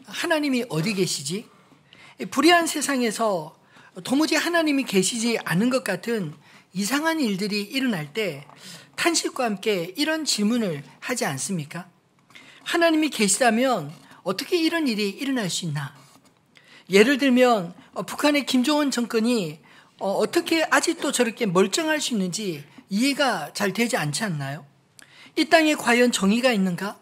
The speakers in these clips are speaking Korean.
하나님이 어디 계시지? 불의한 세상에서 도무지 하나님이 계시지 않은 것 같은 이상한 일들이 일어날 때 탄식과 함께 이런 질문을 하지 않습니까? 하나님이 계시다면 어떻게 이런 일이 일어날 수 있나? 예를 들면 북한의 김정은 정권이 어떻게 아직도 저렇게 멀쩡할 수 있는지 이해가 잘 되지 않지 않나요? 이 땅에 과연 정의가 있는가?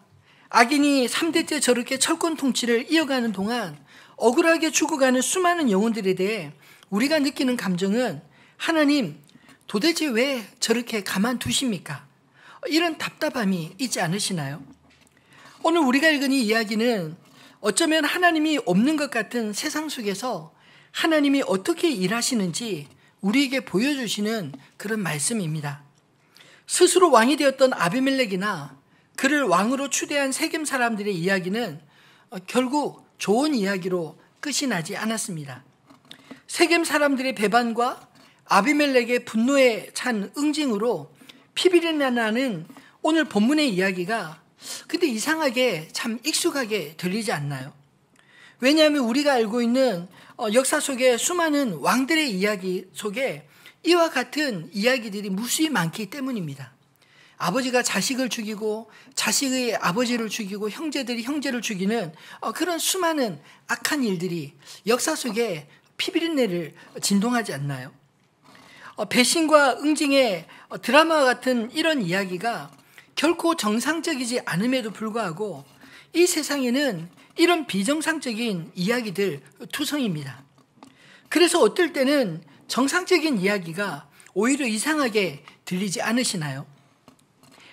악인이 3대째 저렇게 철권 통치를 이어가는 동안 억울하게 죽어가는 수많은 영혼들에 대해 우리가 느끼는 감정은 하나님 도대체 왜 저렇게 가만두십니까? 이런 답답함이 있지 않으시나요? 오늘 우리가 읽은 이 이야기는 어쩌면 하나님이 없는 것 같은 세상 속에서 하나님이 어떻게 일하시는지 우리에게 보여주시는 그런 말씀입니다. 스스로 왕이 되었던 아비멜렉이나 그를 왕으로 추대한 세겜 사람들의 이야기는 결국 좋은 이야기로 끝이 나지 않았습니다. 세겜 사람들의 배반과 아비멜렉의 분노에 찬 응징으로 피비린내 나는 오늘 본문의 이야기가 근데 이상하게 참 익숙하게 들리지 않나요? 왜냐하면 우리가 알고 있는 역사 속에 수많은 왕들의 이야기 속에 이와 같은 이야기들이 무수히 많기 때문입니다. 아버지가 자식을 죽이고 자식의 아버지를 죽이고 형제들이 형제를 죽이는 그런 수많은 악한 일들이 역사 속에 피비린내를 진동하지 않나요? 배신과 응징의 드라마와 같은 이런 이야기가 결코 정상적이지 않음에도 불구하고 이 세상에는 이런 비정상적인 이야기들 투성입니다. 그래서 어떨 때는 정상적인 이야기가 오히려 이상하게 들리지 않으시나요?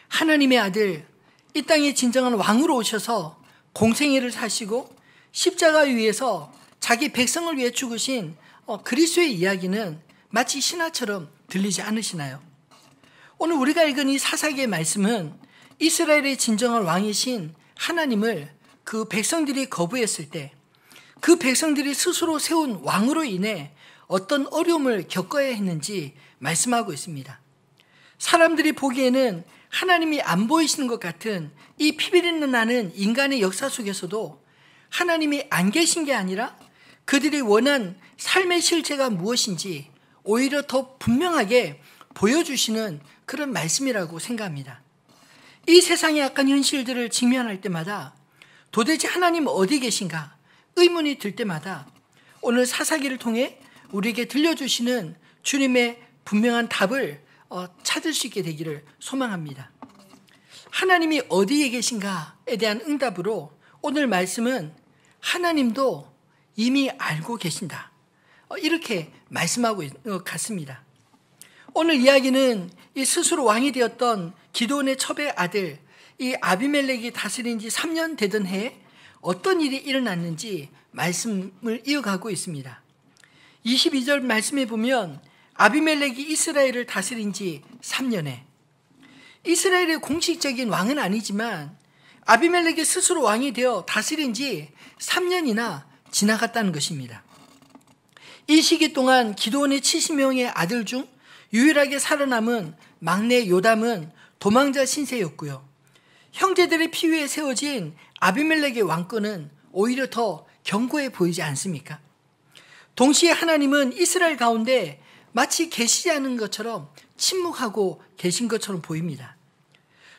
하나님의 아들, 이 땅에 진정한 왕으로 오셔서 공생애를 사시고 십자가 위에서 자기 백성을 위해 죽으신 그리스도의 이야기는 마치 신화처럼 들리지 않으시나요? 오늘 우리가 읽은 이 사사기의 말씀은 이스라엘의 진정한 왕이신 하나님을 그 백성들이 거부했을 때 그 백성들이 스스로 세운 왕으로 인해 어떤 어려움을 겪어야 했는지 말씀하고 있습니다. 사람들이 보기에는 하나님이 안 보이시는 것 같은 이 피비린내 나는 인간의 역사 속에서도 하나님이 안 계신 게 아니라 그들이 원한 삶의 실체가 무엇인지 오히려 더 분명하게 보여주시는 그런 말씀이라고 생각합니다. 이 세상의 악한 현실들을 직면할 때마다 도대체 하나님 어디 계신가 의문이 들 때마다 오늘 사사기를 통해 우리에게 들려주시는 주님의 분명한 답을 찾을 수 있게 되기를 소망합니다. 하나님이 어디에 계신가에 대한 응답으로 오늘 말씀은 하나님도 이미 알고 계신다. 이렇게 말씀하고 있는 것 같습니다. 오늘 이야기는 이 스스로 왕이 되었던 기드온의 첩의 아들 이 아비멜렉이 다스린 지 3년 되던 해에 어떤 일이 일어났는지 말씀을 이어가고 있습니다. 22절 말씀에 보면 아비멜렉이 이스라엘을 다스린 지 3년에 이스라엘의 공식적인 왕은 아니지만 아비멜렉이 스스로 왕이 되어 다스린 지 3년이나 지나갔다는 것입니다. 이 시기 동안 기드온의 70명의 아들 중 유일하게 살아남은 막내 요담은 도망자 신세였고요. 형제들의 피 위에 세워진 아비멜렉의 왕권은 오히려 더 견고해 보이지 않습니까? 동시에 하나님은 이스라엘 가운데 마치 계시지 않은 것처럼 침묵하고 계신 것처럼 보입니다.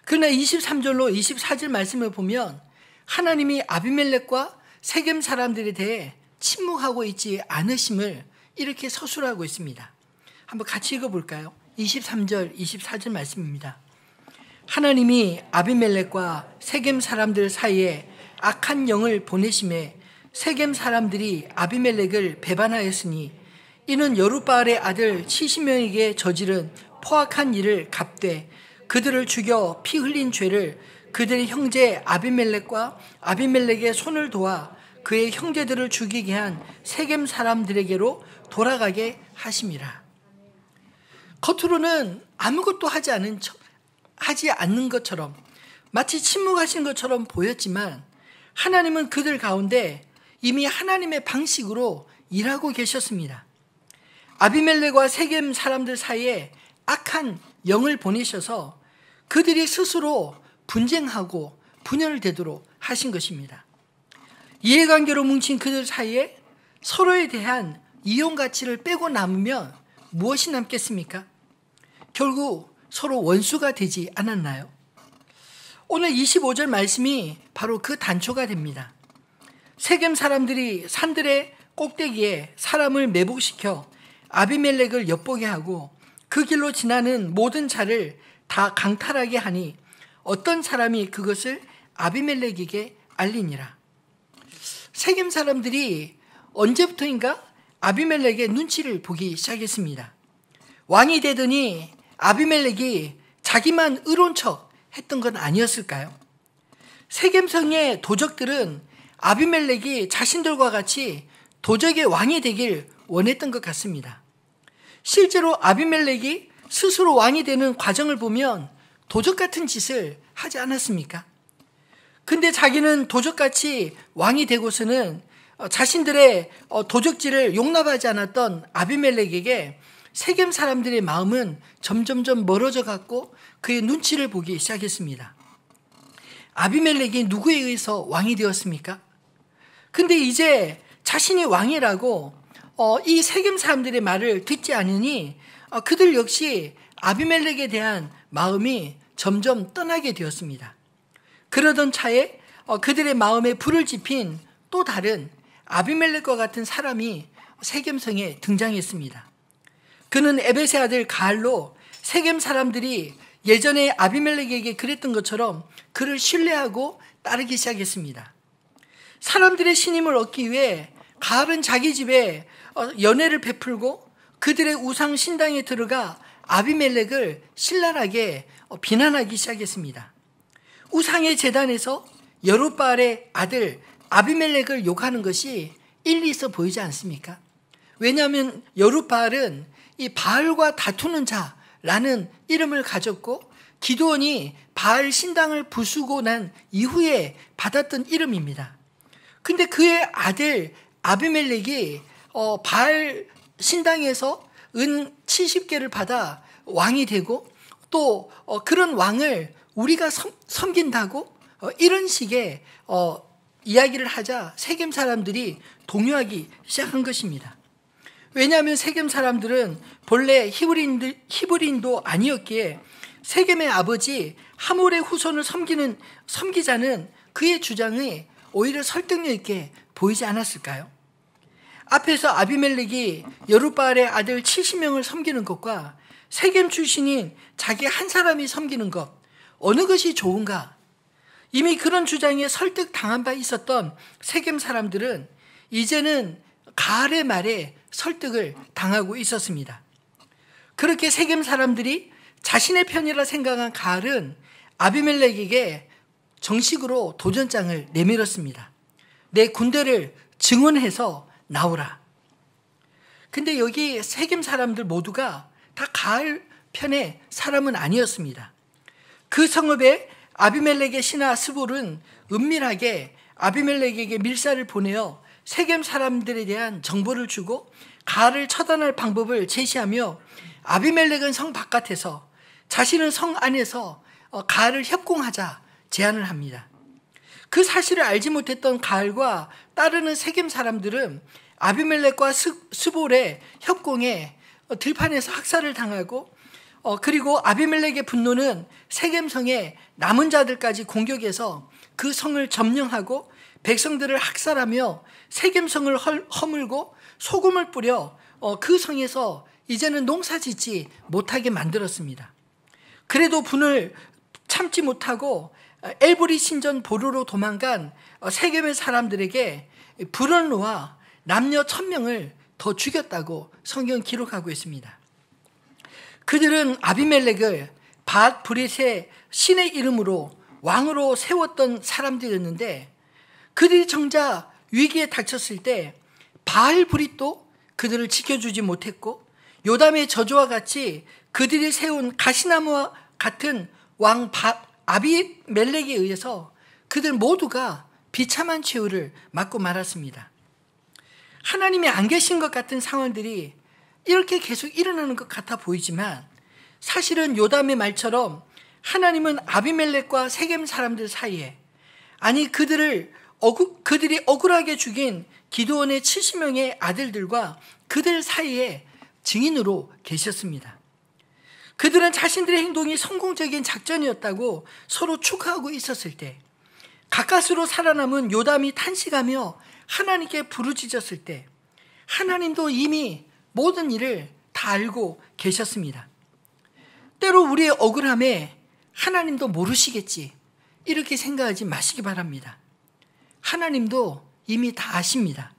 그러나 23절로 24절 말씀을 보면 하나님이 아비멜렉과 세겜 사람들에 대해 침묵하고 있지 않으심을 이렇게 서술하고 있습니다. 한번 같이 읽어볼까요? 23절, 24절 말씀입니다. 하나님이 아비멜렉과 세겜 사람들 사이에 악한 영을 보내심에 세겜 사람들이 아비멜렉을 배반하였으니 이는 여룻바알의 아들 70명에게 저지른 포악한 일을 갚되 그들을 죽여 피 흘린 죄를 그들의 형제 아비멜렉과 아비멜렉의 손을 도와 그의 형제들을 죽이게 한 세겜 사람들에게로 돌아가게 하심이라. 겉으로는 아무것도 하지 않는 것처럼 마치 침묵하신 것처럼 보였지만 하나님은 그들 가운데 이미 하나님의 방식으로 일하고 계셨습니다. 아비멜렉과 세겜 사람들 사이에 악한 영을 보내셔서 그들이 스스로 분쟁하고 분열되도록 하신 것입니다. 이해관계로 뭉친 그들 사이에 서로에 대한 이용 가치를 빼고 남으면 무엇이 남겠습니까? 결국 서로 원수가 되지 않았나요? 오늘 25절 말씀이 바로 그 단초가 됩니다. 세겜 사람들이 산들의 꼭대기에 사람을 매복시켜 아비멜렉을 엿보게 하고 그 길로 지나는 모든 자를 다 강탈하게 하니 어떤 사람이 그것을 아비멜렉에게 알리니라. 세겜 사람들이 언제부터인가 아비멜렉의 눈치를 보기 시작했습니다. 왕이 되더니 아비멜렉이 자기만 의로운 척 했던 건 아니었을까요? 세겜성의 도적들은 아비멜렉이 자신들과 같이 도적의 왕이 되길 원했던 것 같습니다. 실제로 아비멜렉이 스스로 왕이 되는 과정을 보면 도적 같은 짓을 하지 않았습니까? 근데 자기는 도적같이 왕이 되고서는 자신들의 도적질을 용납하지 않았던 아비멜렉에게 세겜 사람들의 마음은 점점점 멀어져 갔고 그의 눈치를 보기 시작했습니다. 아비멜렉이 누구에 의해서 왕이 되었습니까? 근데 이제 자신이 왕이라고 이 세겜 사람들의 말을 듣지 않으니 그들 역시 아비멜렉에 대한 마음이 점점 떠나게 되었습니다. 그러던 차에 그들의 마음에 불을 지핀 또 다른 아비멜렉과 같은 사람이 세겜성에 등장했습니다. 그는 에벳의 아들 가알로 세겜 사람들이 예전에 아비멜렉에게 그랬던 것처럼 그를 신뢰하고 따르기 시작했습니다. 사람들의 신임을 얻기 위해 가알은 자기 집에 연회를 베풀고 그들의 우상 신당에 들어가 아비멜렉을 신랄하게 비난하기 시작했습니다. 우상의 제단에서 여룻바알의 아들 아비멜렉을 욕하는 것이 일리 있어 보이지 않습니까? 왜냐하면 여룻바알은 이 바알과 다투는 자라는 이름을 가졌고 기드온이 바알 신당을 부수고 난 이후에 받았던 이름입니다. 근데 그의 아들 아비멜렉이 바알 신당에서 은 70개를 받아 왕이 되고 또 그런 왕을 우리가 섬긴다고 이런 식의 이야기를 하자 세겜 사람들이 동요하기 시작한 것입니다. 왜냐하면 세겜 사람들은 본래 히브리인도 아니었기에 세겜의 아버지 하몰의 후손을 섬기자는 그의 주장이 오히려 설득력 있게 보이지 않았을까요? 앞에서 아비멜렉이 여룻바알의 아들 70명을 섬기는 것과 세겜 출신인 자기 한 사람이 섬기는 것, 어느 것이 좋은가? 이미 그런 주장에 설득당한 바 있었던 세겜 사람들은 이제는 가알의 말에 설득을 당하고 있었습니다. 그렇게 세겜 사람들이 자신의 편이라 생각한 가알은 아비멜렉에게 정식으로 도전장을 내밀었습니다. 내 군대를 증원해서 나오라. 근데 여기 세겜 사람들 모두가 다 가알 편의 사람은 아니었습니다. 그 성읍에 아비멜렉의 신하 스볼은 은밀하게 아비멜렉에게 밀사를 보내어 세겜 사람들에 대한 정보를 주고 가알을 처단할 방법을 제시하며 아비멜렉은 성 바깥에서 자신은 성 안에서 가알을 협공하자 제안을 합니다. 그 사실을 알지 못했던 가알과 따르는 세겜 사람들은 아비멜렉과 스볼의 협공에 들판에서 학살을 당하고 그리고 아비멜렉의 분노는 세겜성의 남은 자들까지 공격해서 그 성을 점령하고 백성들을 학살하며 세겜성을 허물고 소금을 뿌려 그 성에서 이제는 농사 짓지 못하게 만들었습니다. 그래도 분을 참지 못하고 엘브리 신전 보르로 도망간 세겜의 사람들에게 불을 놓아 남녀 1000명을 더 죽였다고 성경 기록하고 있습니다. 그들은 아비멜렉을 밧 브릿의 신의 이름으로 왕으로 세웠던 사람들이었는데 그들이 정작 위기에 닥쳤을 때 바알 브릿도 그들을 지켜주지 못했고 요담의 저주와 같이 그들이 세운 가시나무와 같은 왕 아비멜렉에 의해서 그들 모두가 비참한 최후를 맞고 말았습니다. 하나님이 안 계신 것 같은 상황들이 이렇게 계속 일어나는 것 같아 보이지만 사실은 요담의 말처럼 하나님은 아비멜렉과 세겜 사람들 사이에, 아니 그들을 그들이 억울하게 죽인 기드온의 70명의 아들들과 그들 사이에 증인으로 계셨습니다. 그들은 자신들의 행동이 성공적인 작전이었다고 서로 축하하고 있었을 때, 가까스로 살아남은 요담이 탄식하며 하나님께 부르짖었을 때, 하나님도 이미 모든 일을 다 알고 계셨습니다. 때로 우리의 억울함에 하나님도 모르시겠지, 이렇게 생각하지 마시기 바랍니다. 하나님도 이미 다 아십니다.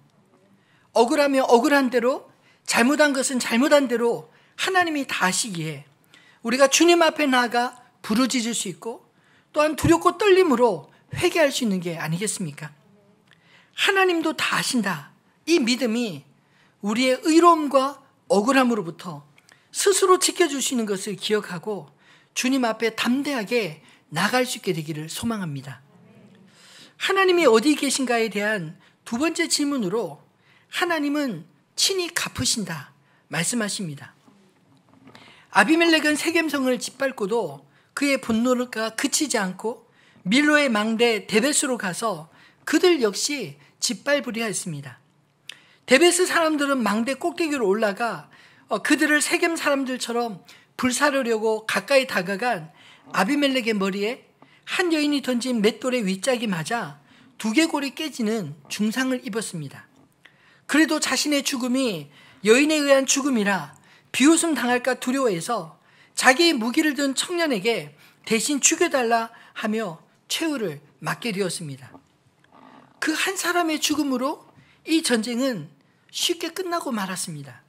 억울하며 억울한 대로, 잘못한 것은 잘못한 대로 하나님이 다 아시기에 우리가 주님 앞에 나아가 부르짖을 수 있고, 또한 두렵고 떨림으로 회개할 수 있는 게 아니겠습니까? 하나님도 다 아신다, 이 믿음이 우리의 의로움과 억울함으로부터 스스로 지켜주시는 것을 기억하고 주님 앞에 담대하게 나갈 수 있게 되기를 소망합니다. 하나님이 어디 계신가에 대한 두 번째 질문으로 하나님은 친히 갚으신다 말씀하십니다. 아비멜렉은 세겜성을 짓밟고도 그의 분노가 그치지 않고 밀로의 망대 데베스로 가서 그들 역시 짓밟으려 했습니다. 데베스 사람들은 망대 꼭대기로 올라가 그들을 세겜 사람들처럼 불사르려고 가까이 다가간 아비멜렉의 머리에 한 여인이 던진 맷돌의 윗짝이 맞아 두개골이 깨지는 중상을 입었습니다. 그래도 자신의 죽음이 여인에 의한 죽음이라 비웃음 당할까 두려워해서 자기의 무기를 든 청년에게 대신 죽여달라 하며 최후를 맞게 되었습니다. 그 한 사람의 죽음으로 이 전쟁은 쉽게 끝나고 말았습니다.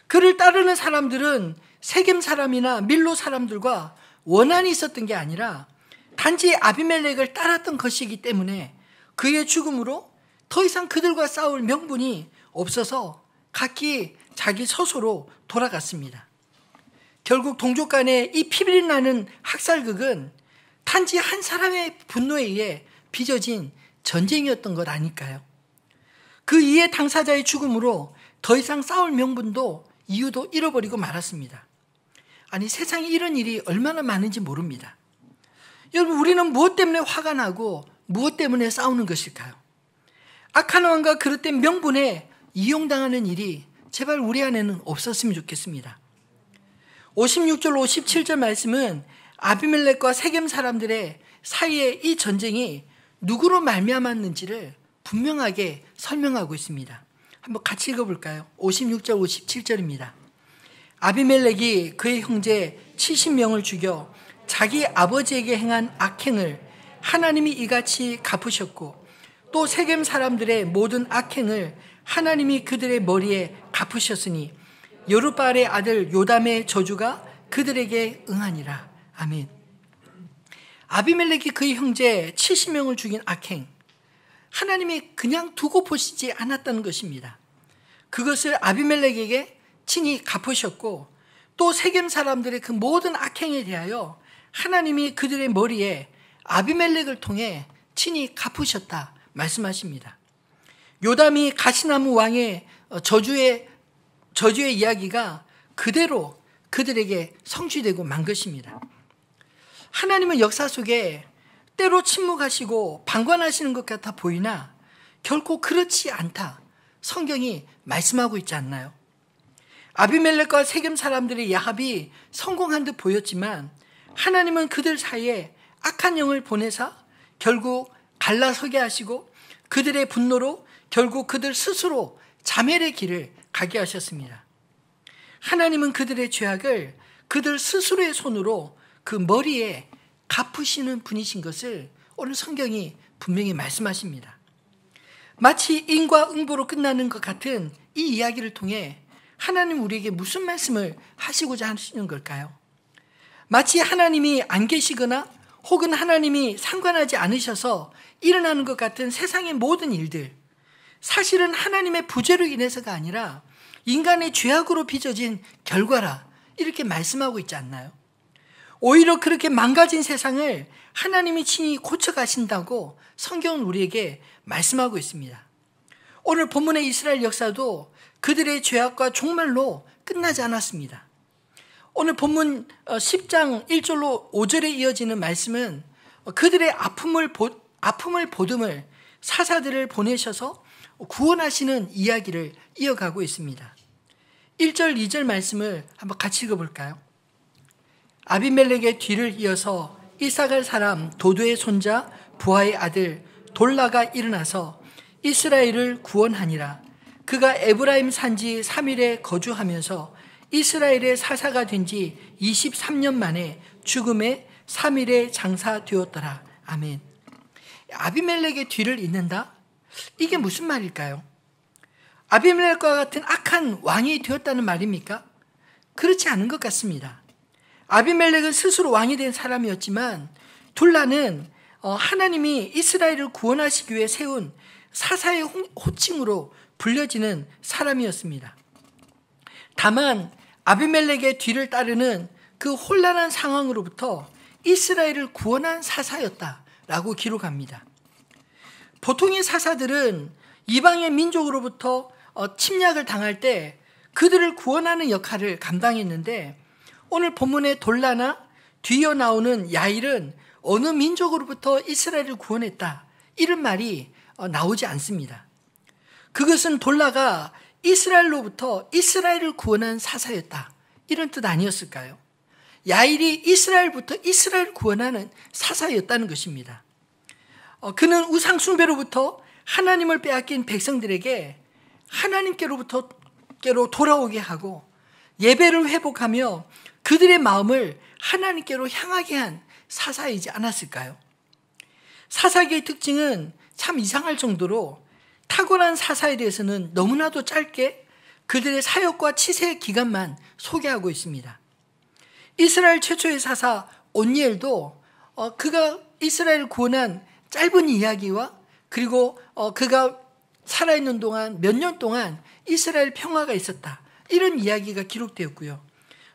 그를 따르는 사람들은 세겜 사람이나 밀로 사람들과 원한이 있었던 게 아니라 단지 아비멜렉을 따랐던 것이기 때문에 그의 죽음으로 더 이상 그들과 싸울 명분이 없어서 각기 자기 서소로 돌아갔습니다. 결국 동족 간의 이 피밀 나는 학살극은 단지 한 사람의 분노에 의해 빚어진 전쟁이었던 것 아닐까요? 그 이해 당사자의 죽음으로 더 이상 싸울 명분도 이유도 잃어버리고 말았습니다. 아니, 세상에 이런 일이 얼마나 많은지 모릅니다. 여러분, 우리는 무엇 때문에 화가 나고 무엇 때문에 싸우는 것일까요? 악한 왕과 그릇된 명분에 이용당하는 일이 제발 우리 안에는 없었으면 좋겠습니다. 56절 57절 말씀은 아비멜렉과 세겜 사람들의 사이에 이 전쟁이 누구로 말미암았는지를 분명하게 설명하고 있습니다. 한번 같이 읽어볼까요? 56절 57절입니다. 아비멜렉이 그의 형제 70명을 죽여 자기 아버지에게 행한 악행을 하나님이 이같이 갚으셨고, 또 세겜 사람들의 모든 악행을 하나님이 그들의 머리에 갚으셨으니 여룻바알의 아들 요담의 저주가 그들에게 응하니라. 아멘. 아비멜렉이 그의 형제 70명을 죽인 악행, 하나님이 그냥 두고 보시지 않았다는 것입니다. 그것을 아비멜렉에게 친히 갚으셨고, 또 세겜 사람들의 그 모든 악행에 대하여 하나님이 그들의 머리에 아비멜렉을 통해 친히 갚으셨다 말씀하십니다. 요담이 가시나무 왕의 저주의 이야기가 그대로 그들에게 성취되고 만 것입니다. 하나님은 역사 속에 때로 침묵하시고 방관하시는 것 같아 보이나 결코 그렇지 않다, 성경이 말씀하고 있지 않나요? 아비멜렉과 세겜 사람들의 야합이 성공한 듯 보였지만 하나님은 그들 사이에 악한 영을 보내사 결국 갈라서게 하시고 그들의 분노로 결국 그들 스스로 자멸의 길을 가게 하셨습니다. 하나님은 그들의 죄악을 그들 스스로의 손으로 그 머리에 갚으시는 분이신 것을 오늘 성경이 분명히 말씀하십니다. 마치 인과 응보로 끝나는 것 같은 이 이야기를 통해 하나님 우리에게 무슨 말씀을 하시고자 하시는 걸까요? 마치 하나님이 안 계시거나 혹은 하나님이 상관하지 않으셔서 일어나는 것 같은 세상의 모든 일들, 사실은 하나님의 부재로 인해서가 아니라 인간의 죄악으로 빚어진 결과라, 이렇게 말씀하고 있지 않나요? 오히려 그렇게 망가진 세상을 하나님이 친히 고쳐가신다고 성경은 우리에게 말씀하고 있습니다. 오늘 본문의 이스라엘 역사도 그들의 죄악과 종말로 끝나지 않았습니다. 오늘 본문 10장 1절로 5절에 이어지는 말씀은 그들의 아픔을 보듬을 사사들을 보내셔서 구원하시는 이야기를 이어가고 있습니다. 1절, 2절 말씀을 한번 같이 읽어볼까요? 아비멜렉의 뒤를 이어서 이사갈 사람 도도의 손자 부하의 아들 돌라가 일어나서 이스라엘을 구원하니라. 그가 에브라임 산지 3일에 거주하면서 이스라엘의 사사가 된 지 23년 만에 죽음의 3일에 장사되었더라. 아멘. 아비멜렉의 뒤를 잇는다? 이게 무슨 말일까요? 아비멜렉과 같은 악한 왕이 되었다는 말입니까? 그렇지 않은 것 같습니다. 아비멜렉은 스스로 왕이 된 사람이었지만 둘라는 하나님이 이스라엘을 구원하시기 위해 세운 사사의 호칭으로 불려지는 사람이었습니다. 다만 아비멜렉의 뒤를 따르는 그 혼란한 상황으로부터 이스라엘을 구원한 사사였다라고 기록합니다. 보통의 사사들은 이방의 민족으로부터 침략을 당할 때 그들을 구원하는 역할을 감당했는데 오늘 본문의 돌라나 뒤이어 나오는 야일은 어느 민족으로부터 이스라엘을 구원했다 이런 말이 나오지 않습니다. 그것은 돌라가 이스라엘로부터 이스라엘을 구원한 사사였다 이런 뜻 아니었을까요? 야일이 이스라엘부터 이스라엘을 구원하는 사사였다는 것입니다. 그는 우상숭배로부터 하나님을 빼앗긴 백성들에게 하나님께로 돌아오게 하고 예배를 회복하며 그들의 마음을 하나님께로 향하게 한 사사이지 않았을까요? 사사기의 특징은 참 이상할 정도로 탁월한 사사에 대해서는 너무나도 짧게 그들의 사역과 치세 기간만 소개하고 있습니다. 이스라엘 최초의 사사 온니엘도 그가 이스라엘을 구원한 짧은 이야기와 그리고 그가 살아있는 동안 몇 년 동안 이스라엘 평화가 있었다 이런 이야기가 기록되었고요.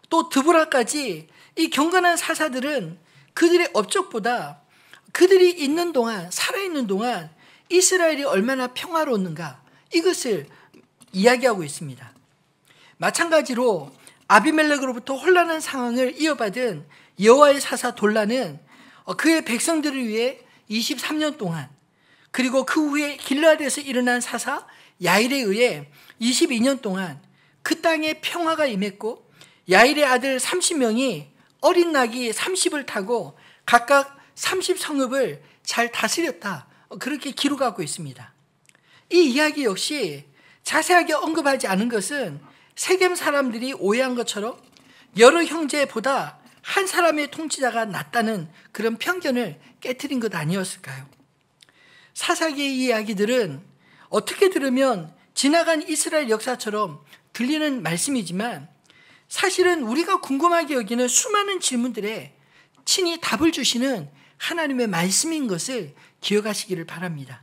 또 드보라까지 이 경건한 사사들은 그들의 업적보다 그들이 있는 동안 살아있는 동안 이스라엘이 얼마나 평화로웠는가 이것을 이야기하고 있습니다. 마찬가지로 아비멜렉으로부터 혼란한 상황을 이어받은 여호와의 사사 돌라는 그의 백성들을 위해 23년 동안 그리고 그 후에 길르앗에서 일어난 사사 야일에 의해 22년 동안 그 땅에 평화가 임했고 야일의 아들 30명이 어린 낙이 30을 타고 각각 30성읍을 잘 다스렸다 그렇게 기록하고 있습니다. 이 이야기 역시 자세하게 언급하지 않은 것은 세겜 사람들이 오해한 것처럼 여러 형제보다 한 사람의 통치자가 낫다는 그런 편견을 깨트린 것 아니었을까요? 사사기의 이야기들은 어떻게 들으면 지나간 이스라엘 역사처럼 들리는 말씀이지만 사실은 우리가 궁금하게 여기는 수많은 질문들에 친히 답을 주시는 하나님의 말씀인 것을 기억하시기를 바랍니다.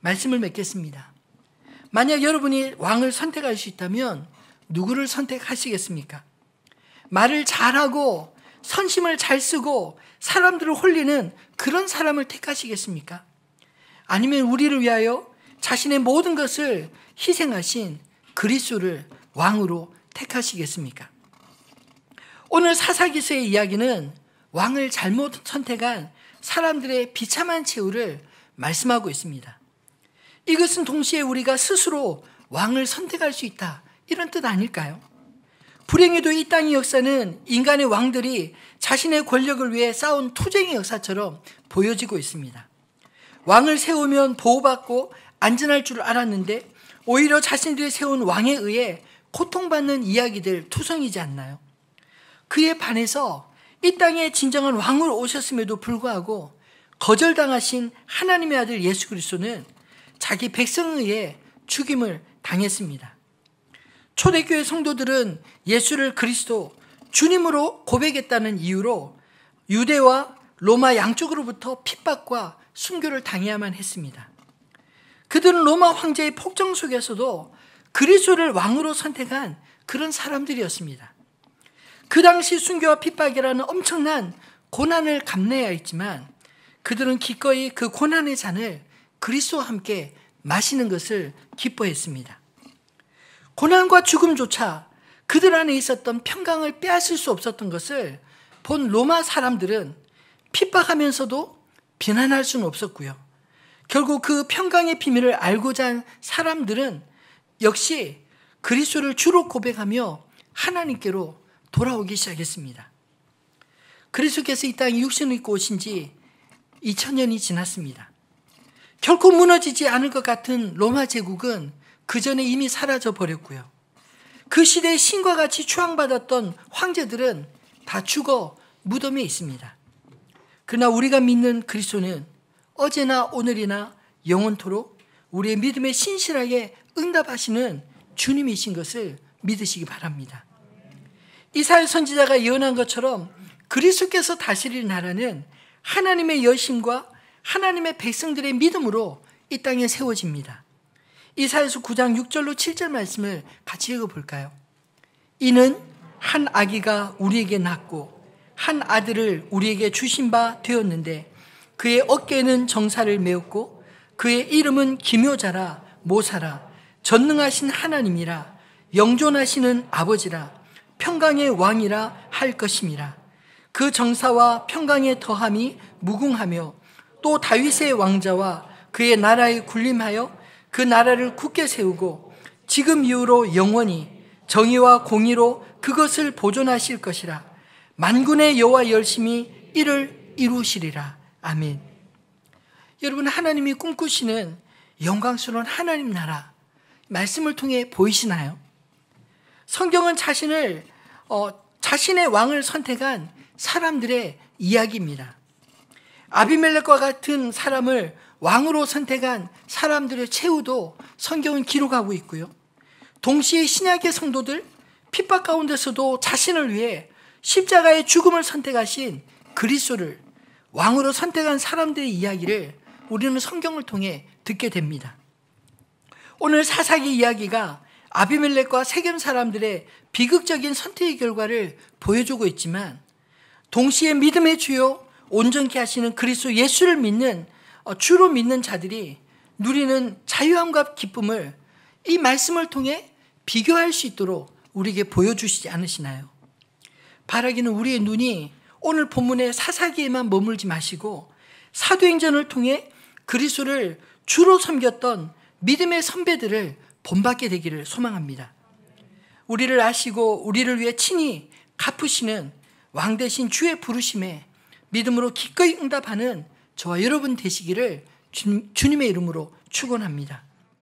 말씀을 맺겠습니다. 만약 여러분이 왕을 선택할 수 있다면 누구를 선택하시겠습니까? 말을 잘하고 선심을 잘 쓰고 사람들을 홀리는 그런 사람을 택하시겠습니까? 아니면 우리를 위하여 자신의 모든 것을 희생하신 그리스도를 왕으로 택하시겠습니까? 오늘 사사기서의 이야기는 왕을 잘못 선택한 사람들의 비참한 최후를 말씀하고 있습니다. 이것은 동시에 우리가 스스로 왕을 선택할 수 있다 이런 뜻 아닐까요? 불행히도 이 땅의 역사는 인간의 왕들이 자신의 권력을 위해 싸운 투쟁의 역사처럼 보여지고 있습니다. 왕을 세우면 보호받고 안전할 줄 알았는데 오히려 자신들이 세운 왕에 의해 고통받는 이야기들 투성이지 않나요? 그에 반해서 이 땅에 진정한 왕으로 오셨음에도 불구하고 거절당하신 하나님의 아들 예수 그리스도는 자기 백성에 의해 죽임을 당했습니다. 초대교회 성도들은 예수를 그리스도 주님으로 고백했다는 이유로 유대와 로마 양쪽으로부터 핍박과 순교를 당해야만 했습니다. 그들은 로마 황제의 폭정 속에서도 그리스도를 왕으로 선택한 그런 사람들이었습니다. 그 당시 순교와 핍박이라는 엄청난 고난을 감내해야 했지만 그들은 기꺼이 그 고난의 잔을 그리스도와 함께 마시는 것을 기뻐했습니다. 고난과 죽음조차 그들 안에 있었던 평강을 빼앗을 수 없었던 것을 본 로마 사람들은 핍박하면서도 비난할 수는 없었고요. 결국 그 평강의 비밀을 알고자 한 사람들은 역시 그리스도를 주로 고백하며 하나님께로 돌아오기 시작했습니다. 그리스도께서 이 땅에 육신을 입고 오신 지 2000년이 지났습니다. 결코 무너지지 않을 것 같은 로마 제국은 그 전에 이미 사라져 버렸고요. 그 시대에 신과 같이 추앙받았던 황제들은 다 죽어 무덤에 있습니다. 그러나 우리가 믿는 그리스도는 어제나 오늘이나 영원토록 우리의 믿음에 신실하게 응답하시는 주님이신 것을 믿으시기 바랍니다. 이사야 선지자가 예언한 것처럼 그리스도께서 다스릴 나라는 하나님의 여심과 하나님의 백성들의 믿음으로 이 땅에 세워집니다. 이사야서 9장 6절로 7절 말씀을 같이 읽어볼까요? 이는 한 아기가 우리에게 낳고 한 아들을 우리에게 주신 바 되었는데 그의 어깨에는 정사를 메었고 그의 이름은 기묘자라 모사라 전능하신 하나님이라 영존하시는 아버지라 평강의 왕이라 할 것임이라. 그 정사와 평강의 더함이 무궁하며 또 다윗의 왕자와 그의 나라에 군림하여 그 나라를 굳게 세우고 지금 이후로 영원히 정의와 공의로 그것을 보존하실 것이라. 만군의 여호와 열심히 이를 이루시리라. 아멘. 여러분, 하나님이 꿈꾸시는 영광스러운 하나님 나라 말씀을 통해 보이시나요? 성경은 자신의 왕을 선택한 사람들의 이야기입니다. 아비멜렉과 같은 사람을 왕으로 선택한 사람들의 최후도 성경은 기록하고 있고요. 동시에 신약의 성도들, 핍박 가운데서도 자신을 위해 십자가의 죽음을 선택하신 그리스도를 왕으로 선택한 사람들의 이야기를 우리는 성경을 통해 듣게 됩니다. 오늘 사사기 이야기가 아비멜렉과 세겜 사람들의 비극적인 선택의 결과를 보여주고 있지만 동시에 믿음의 주요 온전케 하시는 그리스도 예수를 믿는 주로 믿는 자들이 누리는 자유함과 기쁨을 이 말씀을 통해 비교할 수 있도록 우리에게 보여주시지 않으시나요? 바라기는 우리의 눈이 오늘 본문의 사사기에만 머물지 마시고 사도행전을 통해 그리스도를 주로 섬겼던 믿음의 선배들을 본받게 되기를 소망합니다. 우리를 아시고 우리를 위해 친히 갚으시는 왕 대신 주의 부르심에 믿음으로 기꺼이 응답하는 저와 여러분 되시기를 주님의 이름으로 축원합니다.